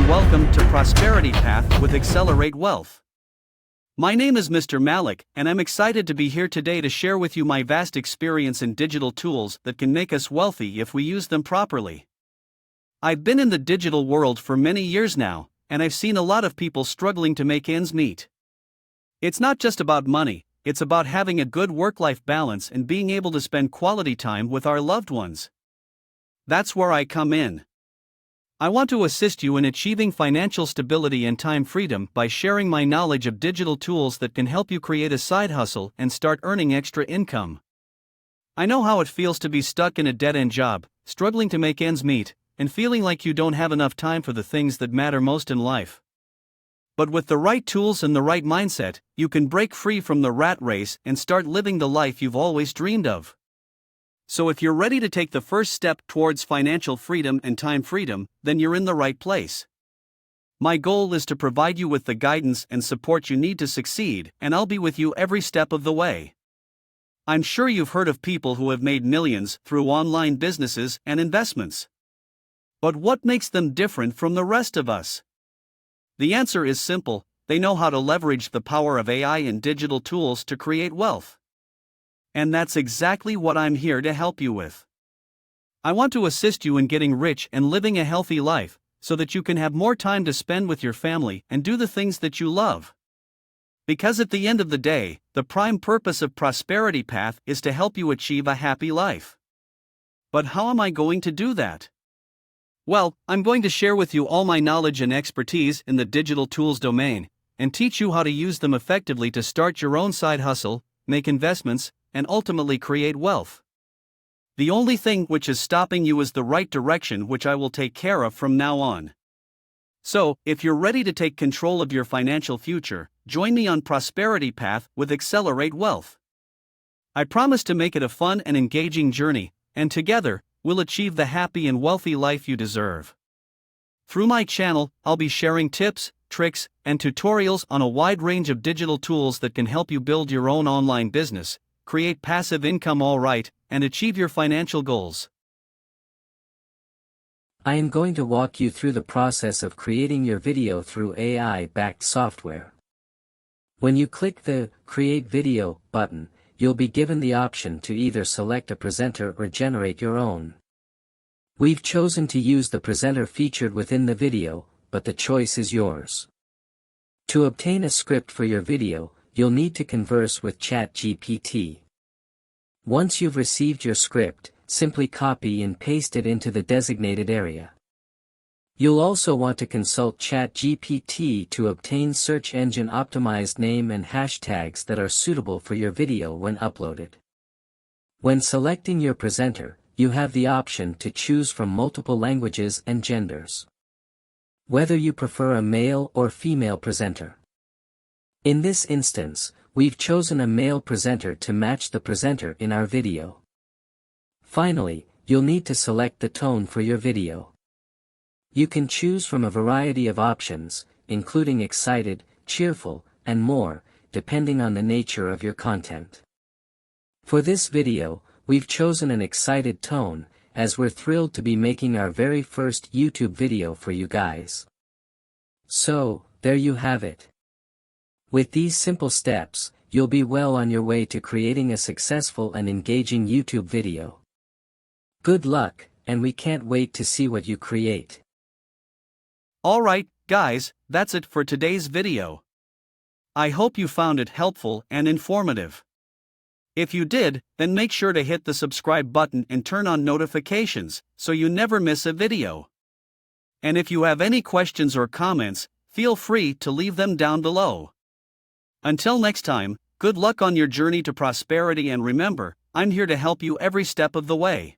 and welcome to Prosperity Path with Excellerate Wealth. My name is Mr. Malik, and I'm excited to be here today to share with you my vast experience in digital tools that can make us wealthy if we use them properly. I've been in the digital world for many years now, and I've seen a lot of people struggling to make ends meet. It's not just about money, it's about having a good work-life balance and being able to spend quality time with our loved ones. That's where I come in. I want to assist you in achieving financial stability and time freedom by sharing my knowledge of digital tools that can help you create a side hustle and start earning extra income. I know how it feels to be stuck in a dead-end job, struggling to make ends meet, and feeling like you don't have enough time for the things that matter most in life. But with the right tools and the right mindset, you can break free from the rat race and start living the life you've always dreamed of. So if you're ready to take the first step towards financial freedom and time freedom, then you're in the right place. My goal is to provide you with the guidance and support you need to succeed, and I'll be with you every step of the way. I'm sure you've heard of people who have made millions through online businesses and investments. But what makes them different from the rest of us? The answer is simple: they know how to leverage the power of AI and digital tools to create wealth. And that's exactly what I'm here to help you with. I want to assist you in getting rich and living a healthy life, so that you can have more time to spend with your family and do the things that you love. Because at the end of the day, the prime purpose of Prosperity Path is to help you achieve a happy life. But how am I going to do that? Well, I'm going to share with you all my knowledge and expertise in the digital tools domain, and teach you how to use them effectively to start your own side hustle, make investments, and ultimately create wealth. The only thing which is stopping you is the right direction, which I will take care of from now on. So, if you're ready to take control of your financial future, join me on Prosperity Path with Excellerate Wealth. I promise to make it a fun and engaging journey, and together, we'll achieve the happy and wealthy life you deserve. Through my channel, I'll be sharing tips, tricks, and tutorials on a wide range of digital tools that can help you build your own online business, create passive income and achieve your financial goals. I am going to walk you through the process of creating your video through AI-backed software. When you click the Create Video button, you'll be given the option to either select a presenter or generate your own. We've chosen to use the presenter featured within the video, but the choice is yours. To obtain a script for your video, you'll need to converse with ChatGPT. Once you've received your script, simply copy and paste it into the designated area. You'll also want to consult ChatGPT to obtain search engine optimized name and hashtags that are suitable for your video when uploaded. When selecting your presenter, you have the option to choose from multiple languages and genders. Whether you prefer a male or female presenter. In this instance, we've chosen a male presenter to match the presenter in our video. Finally, you'll need to select the tone for your video. You can choose from a variety of options, including excited, cheerful, and more, depending on the nature of your content. For this video, we've chosen an excited tone, as we're thrilled to be making our very first YouTube video for you guys. So, there you have it. With these simple steps, you'll be well on your way to creating a successful and engaging YouTube video. Good luck, and we can't wait to see what you create. Alright, guys, that's it for today's video. I hope you found it helpful and informative. If you did, then make sure to hit the subscribe button and turn on notifications, so you never miss a video. And if you have any questions or comments, feel free to leave them down below. Until next time, good luck on your journey to prosperity, and remember, I'm here to help you every step of the way.